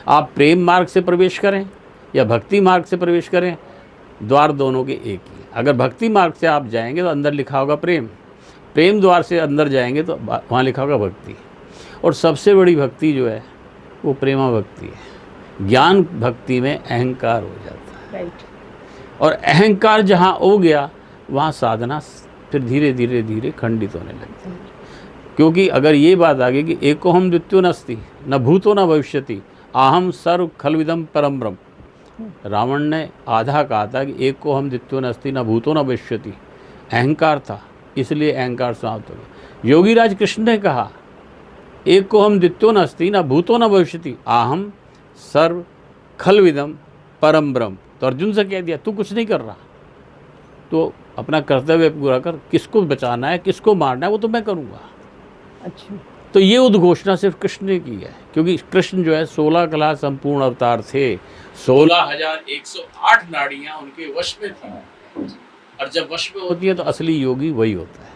आप प्रेम मार्ग से प्रवेश करें या भक्ति मार्ग से प्रवेश करें, द्वार दोनों के एक ही। अगर भक्ति मार्ग से आप जाएंगे तो अंदर लिखा होगा प्रेम, प्रेम द्वार से अंदर जाएंगे तो वहाँ लिखा होगा भक्ति। और सबसे बड़ी भक्ति जो है वो प्रेमा भक्ति है। ज्ञान भक्ति में अहंकार हो जाता है। राइट। और अहंकार जहाँ हो गया, वहाँ साधना फिर धीरे धीरे धीरे खंडित होने लगती है। क्योंकि अगर ये बात आ गई कि एको हम द्वितीयो नास्ति न भूतो न भविष्यति आहम सर्व खलविदम परम ब्रह्म, रावण ने आधा कहा था कि एक को हम द्वितीयो नास्ति न भूतो न भविष्यति, अहंकार था, इसलिए अहंकार समाप्त हो गया। योगीराज कृष्ण ने कहा एक को हम द्वितीयो नास्ति न भूतो न भविष्यति आहम सर्व खलविदम परम ब्रह्म। तो अर्जुन से कह दिया तू कुछ नहीं कर रहा, तो अपना कर्तव्य पूरा कर, किसको बचाना है किसको मारना है वो तो मैं करूँगा। अच्छा। तो ये उद्घोषणा सिर्फ कृष्ण ने की है, क्योंकि कृष्ण जो है 16 कला संपूर्ण अवतार थे, 16,108 नाड़ियाँ उनके वश में थी। और जब वश में होती है तो असली योगी वही होता है।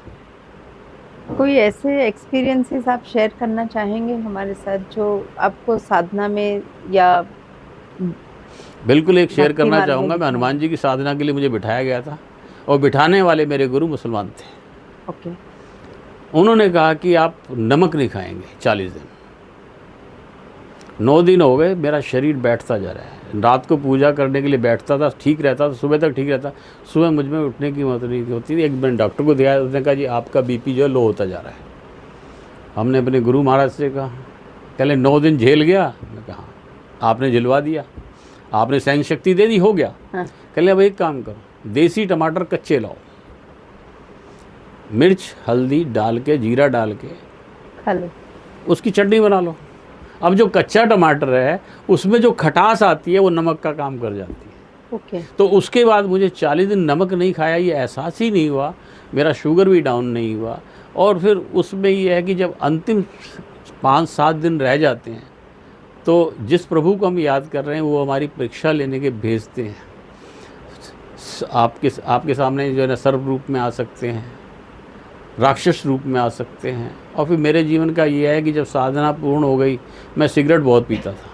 कोई ऐसे एक्सपीरियंसेस आप शेयर करना चाहेंगे हमारे साथ जो आपको साधना में या? बिल्कुल, एक शेयर करना चाहूँगा। मैं हनुमान जी की साधना के लिए मुझे बिठाया गया था और बिठाने वाले मेरे गुरु मुसलमान थे। ओके। उन्होंने कहा कि आप नमक नहीं खाएंगे 40 दिन। 9 दिन हो गए, मेरा शरीर बैठता जा रहा है, रात को पूजा करने के लिए बैठता था, ठीक रहता था, सुबह तक ठीक रहता। सुबह मुझ में उठने की हिम्मत नहीं होती थी। एक बार डॉक्टर को दिखाया, उसने कहा जी आपका बीपी जो है लो होता जा रहा है। हमने अपने गुरु महाराज से कहा, कहले 9 दिन झेल गया। मैं कहा हाँ। आपने झिलवा दिया, आपने सहन शक्ति दे दी, हो गया। हाँ। कहले अब एक काम करो, देसी टमाटर कच्चे लाओ, मिर्च हल्दी डाल के, जीरा डाल के खा लो, उसकी चटनी बना लो। अब जो कच्चा टमाटर है उसमें जो खटास आती है वो नमक का काम कर जाती है। ओके। तो उसके बाद मुझे 40 दिन नमक नहीं खाया, ये एहसास ही नहीं हुआ, मेरा शुगर भी डाउन नहीं हुआ। और फिर उसमें ये है कि जब अंतिम 5-7 दिन रह जाते हैं तो जिस प्रभु को हम याद कर रहे हैं वो हमारी परीक्षा लेने के भेजते हैं। आपके सामने जो है ना सर्व रूप में आ सकते हैं, राक्षस रूप में आ सकते हैं। और फिर मेरे जीवन का ये है कि जब साधना पूर्ण हो गई, मैं सिगरेट बहुत पीता था।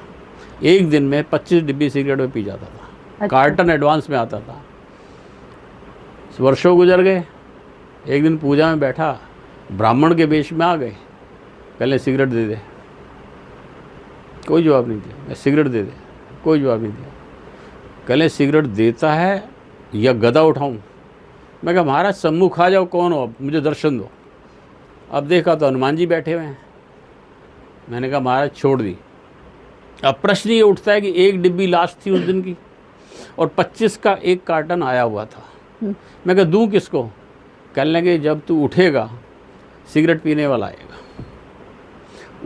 एक दिन में 25 डिब्बी सिगरेट में पी जाता था। अच्छा। कार्टन एडवांस में आता था। वर्षों गुजर गए, एक दिन पूजा में बैठा, ब्राह्मण के वेश में आ गए, कहले सिगरेट दे दे। कोई जवाब नहीं दिया। मैं सिगरेट दे दे, कोई जवाब नहीं दिया। कहले सिगरेट देता है या गदा उठाऊं? मैं कहा महाराज सम्मुख आ जाओ, कौन हो, अब मुझे दर्शन दो। अब देखा तो हनुमान जी बैठे हुए हैं। मैंने कहा महाराज छोड़ दी। अब प्रश्न ये उठता है कि 1 डिब्बी लास्ट थी उस दिन की और 25 का एक कार्टन आया हुआ था। मैं कहा दूं किसको? कहने लगे जब तू उठेगा सिगरेट पीने वाला आएगा।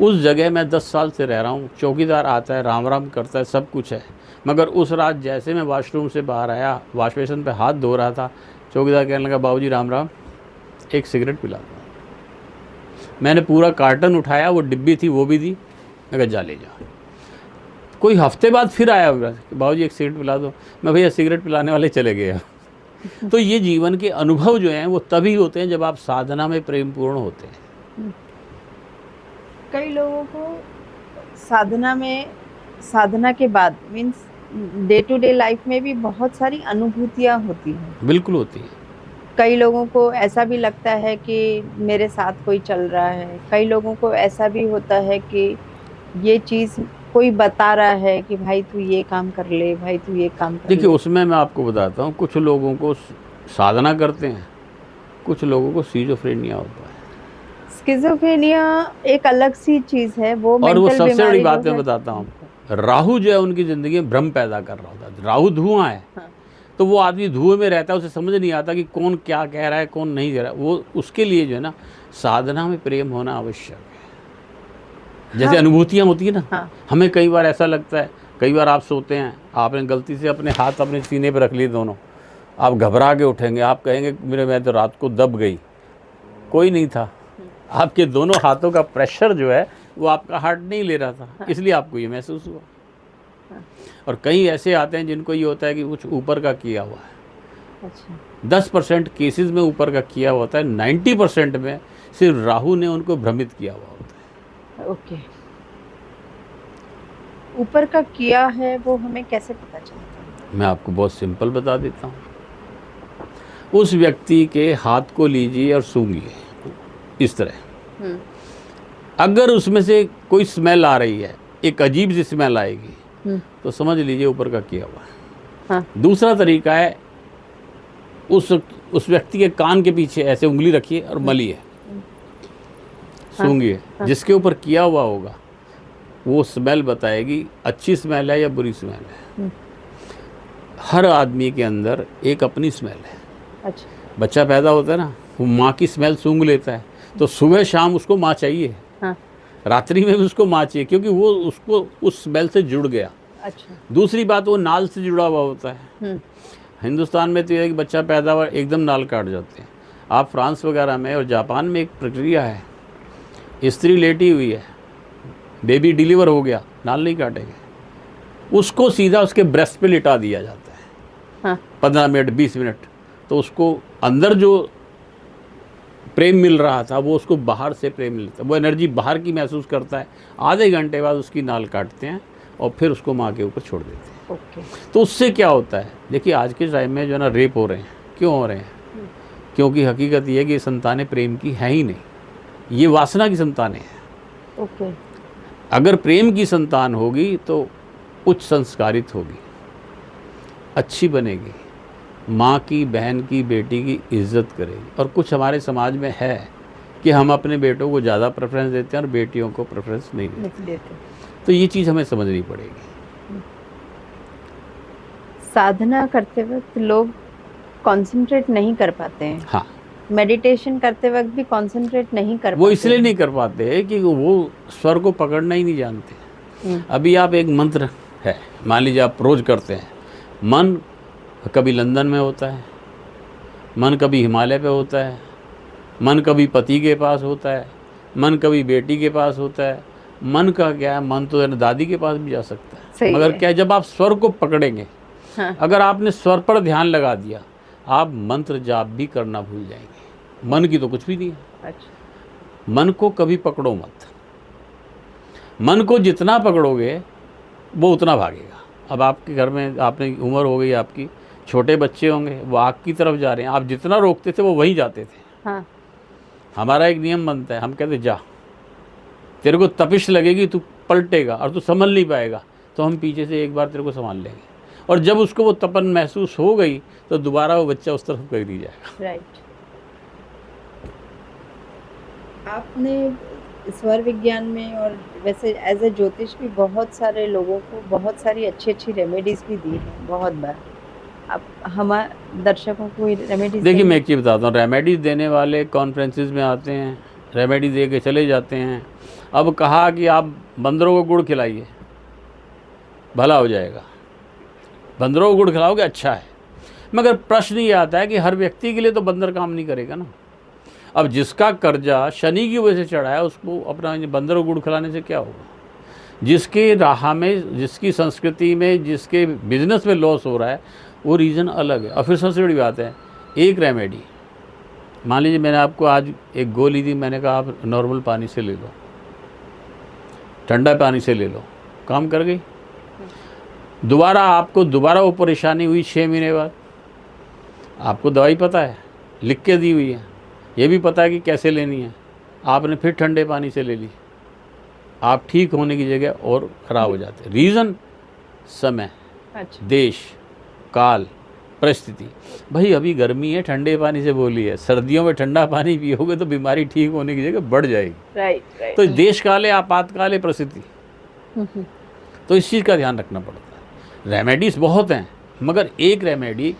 उस जगह मैं 10 साल से रह रहा हूँ। चौकीदार आता है, राम राम करता है, सब कुछ है। मगर उस रात जैसे मैं वॉशरूम से बाहर आया, वॉश बेसिन पे हाथ धो रहा था, चौकीदार कहने लगा बाबूजी राम राम, एक सिगरेट पिला दो। मैंने पूरा कार्टन उठाया, वो डिब्बी थी वो भी दी। मैं कहा जा ले जा। कोई हफ्ते बाद फिर आया बाबूजी एक सिगरेट पिला दो। मैं भैया सिगरेट पिलाने वाले चले गए। तो ये जीवन के अनुभव जो हैं वो तभी होते हैं जब आप साधना में प्रेम पूर्ण होते हैं। कई लोगों को साधना के बाद means day to day life में भी बहुत सारी अनुभूतियाँ होती हैं। बिल्कुल होती है। कई लोगों को ऐसा भी लगता है कि मेरे साथ कोई चल रहा है। कई लोगों को ऐसा भी होता है कि ये चीज़ कोई बता रहा है कि भाई तू ये काम कर ले, भाई तू ये काम कर ले। देखिए उसमें मैं आपको बताता हूँ, कुछ लोगों को साधना करते हैं, कुछ लोगों को सिजोफ्रेनिया होता है। स्किज़ोफ्रेनिया एक अलग सी चीज़ है, वो और वो मेंटल सबसे बड़ी बीमारी बात जो मैं है। बताता हूँ, राहु जो है उनकी ज़िंदगी में भ्रम पैदा कर रहा होता है। राहु धुआं है। हाँ। तो वो आदमी धुएं में रहता है, उसे समझ नहीं आता कि कौन क्या कह रहा है, कौन नहीं कह रहा है। वो उसके लिए जो है ना साधना में प्रेम होना आवश्यक है। जैसे अनुभूतियाँ होती है ना, हाँ। हमें कई बार ऐसा लगता है, कई बार आप सोते हैं, आपने गलती से अपने हाथ अपने सीने पर रख लिए दोनों, आप घबरा के उठेंगे, आप कहेंगे मेरे मैं तो रात को दब गई, कोई नहीं था। आपके दोनों हाथों का प्रेशर जो है वो आपका हार्ट नहीं ले रहा था, इसलिए आपको ये महसूस हुआ। और कई ऐसे आते हैं जिनको ये होता है कि कुछ ऊपर का किया हुआ है। अच्छा। 10% केसेस में ऊपर का किया हुआ होता है, 90% में सिर्फ राहु ने उनको भ्रमित किया हुआ होता है। ओके। ऊपर का किया है वो हमें कैसे पता चलता है? मैं आपको बहुत सिंपल बता देता हूँ। उस व्यक्ति के हाथ को लीजिए और सूंघिए इस तरह। अगर उसमें से कोई स्मेल आ रही है, एक अजीब सी स्मेल आएगी, तो समझ लीजिए ऊपर का किया हुआ है। हाँ। दूसरा तरीका है, उस व्यक्ति के कान के पीछे ऐसे उंगली रखिए और मलिए, सूंघिए। जिसके ऊपर किया हुआ होगा वो स्मेल बताएगी अच्छी स्मेल है या बुरी स्मेल है। हर आदमी के अंदर एक अपनी स्मेल है। अच्छा। बच्चा पैदा होता है ना, वो माँ की स्मेल सूंघ लेता है, तो सुबह शाम उसको माँ चाहिए। हाँ। रात्रि में भी उसको माँ चाहिए, क्योंकि वो उसको उस स्मेल से जुड़ गया। अच्छा। दूसरी बात, वो नाल से जुड़ा हुआ होता है। हिंदुस्तान में तो ये है कि बच्चा पैदा हुआ एकदम नाल काट जाते हैं। आप फ्रांस वगैरह में और जापान में एक प्रक्रिया है, स्त्री लेटी हुई है, बेबी डिलीवर हो गया, नाल नहीं काटेंगे, उसको सीधा उसके ब्रेस्ट पे लिटा दिया जाता है। हाँ। 15 मिनट 20 मिनट, तो उसको अंदर जो प्रेम मिल रहा था वो उसको बाहर से प्रेम मिलता है, वो एनर्जी बाहर की महसूस करता है। आधे घंटे बाद उसकी नाल काटते हैं और फिर उसको माँ के ऊपर छोड़ देते हैं। ओके। तो उससे क्या होता है, देखिए आज के टाइम में जो है ना रेप हो रहे हैं, क्यों हो रहे हैं? क्योंकि हकीकत ये है कि ये संतानें प्रेम की है ही नहीं, ये वासना की संतानें हैं। ओके। अगर प्रेम की संतान होगी तो उच्च संस्कारित होगी, अच्छी बनेगी, माँ की, बहन की, बेटी की इज्जत करेगी। और कुछ हमारे समाज में है कि हम अपने बेटों को ज़्यादा प्रेफरेंस देते हैं और बेटियों को प्रेफरेंस नहीं देते। तो ये चीज़ हमें समझनी पड़ेगी। साधना करते वक्त लोग कंसंट्रेट नहीं कर पाते हैं। हाँ, मेडिटेशन करते वक्त भी कंसंट्रेट नहीं कर वो पाते इसलिए हैं। नहीं कर पाते कि वो स्वर को पकड़ना ही नहीं जानते। हम्म, अभी आप एक मंत्र है, मान लीजिए आप रोज करते हैं, मन कभी लंदन में होता है, मन कभी हिमालय पे होता है, मन कभी पति के पास होता है, मन कभी बेटी के पास होता है। मन का क्या है, मन तो दादी के पास भी जा सकता है। सही मगर है। क्या है, जब आप स्वर को पकड़ेंगे, हाँ, अगर आपने स्वर पर ध्यान लगा दिया, आप मंत्र जाप भी करना भूल जाएंगे। मन की तो कुछ भी नहीं है। अच्छा, मन को कभी पकड़ो मत। मन को जितना पकड़ोगे वो उतना भागेगा। अब आपके घर में, आपने उम्र हो गई आपकी, छोटे बच्चे होंगे, वो आग की तरफ जा रहे हैं, आप जितना रोकते थे वो वहीं जाते थे। हाँ, हमारा एक नियम बनता है, हम कहते जा, तेरे को तपिश लगेगी, तू पलटेगा और तू संभल नहीं पाएगा, तो हम पीछे से एक बार तेरे को संभाल लेंगे। और जब उसको वो तपन महसूस हो गई तो दोबारा वो बच्चा उस तरफ कहीं नहीं जाएगा। राइट। आपने स्वर विज्ञान में और वैसे एज ए ज्योतिष भी बहुत सारे लोगों को बहुत सारी अच्छी अच्छी रेमेडीज भी दी हैं बहुत बार। आप हमारे दर्शकों को रेमेडीज देखिए, मैं एक चीज़ बताता हूँ, रेमेडीज़ देने वाले कॉन्फ्रेंसेस में आते हैं, रेमेडी दे के चले जाते हैं। अब कहा कि आप बंदरों को गुड़ खिलाइए, भला हो जाएगा, बंदरों को गुड़ खिलाओगे अच्छा है। मगर प्रश्न ये आता है कि हर व्यक्ति के लिए तो बंदर काम नहीं करेगा ना। अब जिसका कर्जा शनि की वजह से चढ़ा है, उसको अपना बंदर को गुड़ खिलाने से क्या होगा? जिसके राह में, जिसकी संस्कृति में, जिसके बिजनेस में लॉस हो रहा है, वो रीज़न अलग है। और फिर सबसे बड़ी बात है, एक रेमेडी, मान लीजिए मैंने आपको आज एक गोली दी, मैंने कहा आप नॉर्मल पानी से ले लो, ठंडा पानी से ले लो, काम कर गई। दोबारा आपको दोबारा वो परेशानी हुई 6 महीने बाद, आपको दवाई पता है, लिख के दी हुई है, ये भी पता है कि कैसे लेनी है, आपने फिर ठंडे पानी से ले ली, आप ठीक होने की जगह और ख़राब हो जाते। रीज़न समय, अच्छा, देश, काल, परिस्थिति। भाई अभी गर्मी है, ठंडे पानी से बोली है, सर्दियों में ठंडा पानी पियोगे तो बीमारी ठीक होने की जगह बढ़ जाएगी। Right right. तो देश काल है, आपातकाल है, परिस्थिति। तो इस चीज़ का ध्यान रखना पड़ता है। रेमेडीज बहुत हैं, मगर एक रेमेडी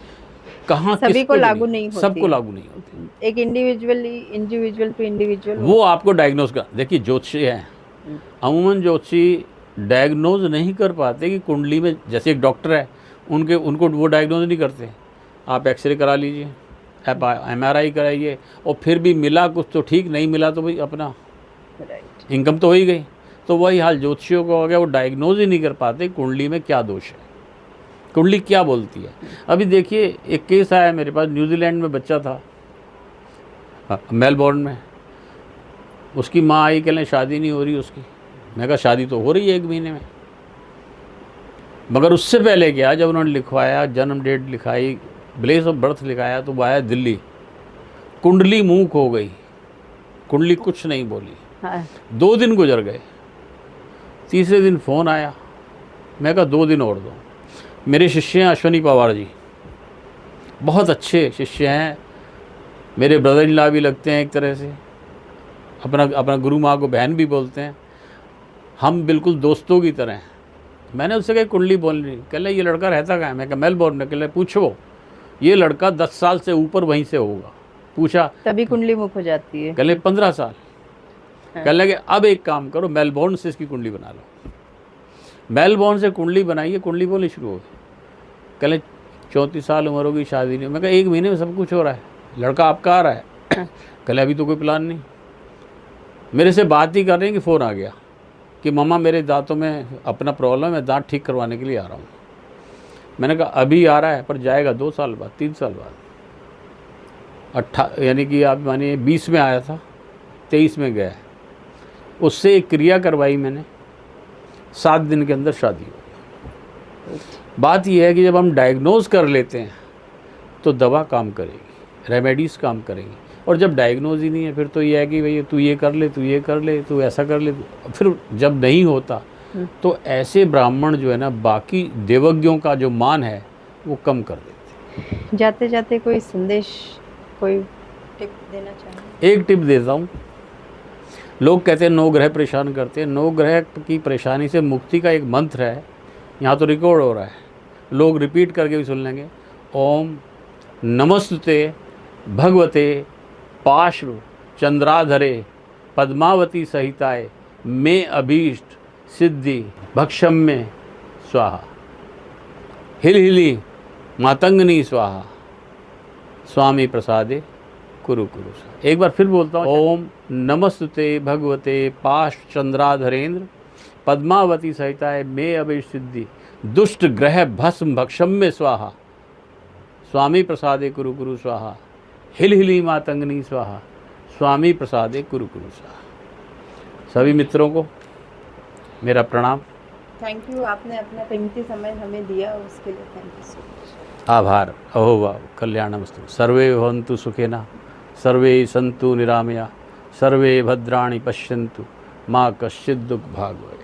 कहाँ सभी किसको को लागू देनी? नहीं होती सबको है। लागू नहीं होती। एक इंडिविजुअल टू इंडिविजुअल वो आपको डायग्नोज कर, देखिए ज्योतिषी है, अमूमन ज्योतिषी डायग्नोज नहीं कर पाते कि कुंडली में, जैसे एक डॉक्टर है, उनको वो डायग्नोज नहीं करते। आप एक्सरे करा लीजिए, आप MRI कराइए, और फिर भी मिला कुछ तो ठीक, नहीं मिला तो भाई अपना राइट। इनकम तो हो ही गई। तो वही हाल ज्योतिषियों का हो गया, वो डायग्नोज ही नहीं कर पाते कुंडली में क्या दोष है, कुंडली क्या बोलती है। अभी देखिए, एक केस आया मेरे पास, न्यूजीलैंड में बच्चा था, मेलबोर्न में। उसकी माँ आई, कह लें शादी नहीं हो रही उसकी। मैं कहा शादी तो हो रही है 1 महीने में। मगर उससे पहले क्या, जब उन्होंने लिखवाया, जन्म डेट लिखाई, प्लेस ऑफ बर्थ लिखाया, तो वो आया दिल्ली, कुंडली मूक हो गई, कुंडली कुछ नहीं बोली। हाँ, 2 दिन गुजर गए, तीसरे दिन फ़ोन आया, मैं कहा 2 दिन और दो। मेरे शिष्य हैं अश्वनी पवार जी, बहुत अच्छे शिष्य हैं, मेरे ब्रदर इन लॉ भी लगते हैं एक तरह से, अपना गुरु माँ को बहन भी बोलते हैं, हम बिल्कुल दोस्तों की तरह हैं। मैंने उससे कहा कुंडली बोलनी, कह ले ये लड़का रहता कहाँ है? मैं कहा मेलबोर्न में। कह ले पूछो, ये लड़का 10 साल से ऊपर वहीं से होगा। पूछा, तभी कुंडली मुख हो जाती है। कह ले 15 साल। कह लगे अब एक काम करो, मेलबोर्न से इसकी कुंडली बना लो। मेलबोर्न से कुंडली बनाइए, कुंडली बोलनी शुरू हो गई। कह ले 34 साल उम्र होगी, शादी नहीं। मैं कहा 1 महीने में सब कुछ हो रहा है, लड़का आपका आ रहा है। कह ले अभी तो कोई प्लान नहीं। मेरे से बात ही कर रहे हैं कि फ़ोन आ गया कि मामा मेरे दांतों में अपना प्रॉब्लम है, मैं दांत ठीक करवाने के लिए आ रहा हूँ। मैंने कहा अभी आ रहा है, पर जाएगा 2 साल बाद, 3 साल बाद। यानी कि आप मानिए 20 में आया था, 23 में गया है। उससे एक क्रिया करवाई मैंने, 7 दिन के अंदर शादी हो गई। बात यह है कि जब हम डायग्नोज कर लेते हैं तो दवा काम करेगी, रेमेडीज़ काम करेंगी। और जब डायग्नोज ही नहीं है, फिर तो ये है कि भई तू ये कर ले, तू ये कर ले, तू ऐसा कर ले। फिर जब नहीं होता तो ऐसे ब्राह्मण जो है ना बाकी देवज्ञों का जो मान है वो कम कर देते। जाते जाते कोई संदेश, कोई टिप देना चाहेंगे? एक टिप देता हूँ। लोग कहते हैं 9 ग्रह परेशान करते हैं। 9 ग्रह की परेशानी से मुक्ति का एक मंत्र है, यहाँ तो रिकॉर्ड हो रहा है, लोग रिपीट करके भी सुन लेंगे। ओम नमस्ते भगवते पार्श्व चंद्राधरे पद्मावती सहिताय मे अभीष्ट सिद्धि भक्षम्य स्वाहा हिल हिली मातंगनी स्वाहा स्वामी प्रसादे कुरु कुरु स्वाहा। एक बार फिर बोलता हूँ। ओम नमस्ते भगवते पार्श्व चंद्राधरेन्द्र पद्मावती सहिताय मे अभीष्ट सिद्धि दुष्ट ग्रह भस्म भक्षम्य स्वाहा स्वामी प्रसादे कुरु कुरु स्वाहा हिल हिली मातंगनी स्वाहा स्वामी प्रसादे कुरु कुरु स्वाहा। सभी मित्रों को मेरा प्रणाम। थैंक यू, आपने अपना कीमती समय हमें दिया, उसके लिए थैंक यू सो मच। आभार। अहोभाव कल्याणमस्तु। सर्वे भवन्तु सुखिनः सर्वे सन्तु निरामया सर्वे भद्राणि पश्यन्तु माँ कश्चित् दुःख भाग् भवेत्।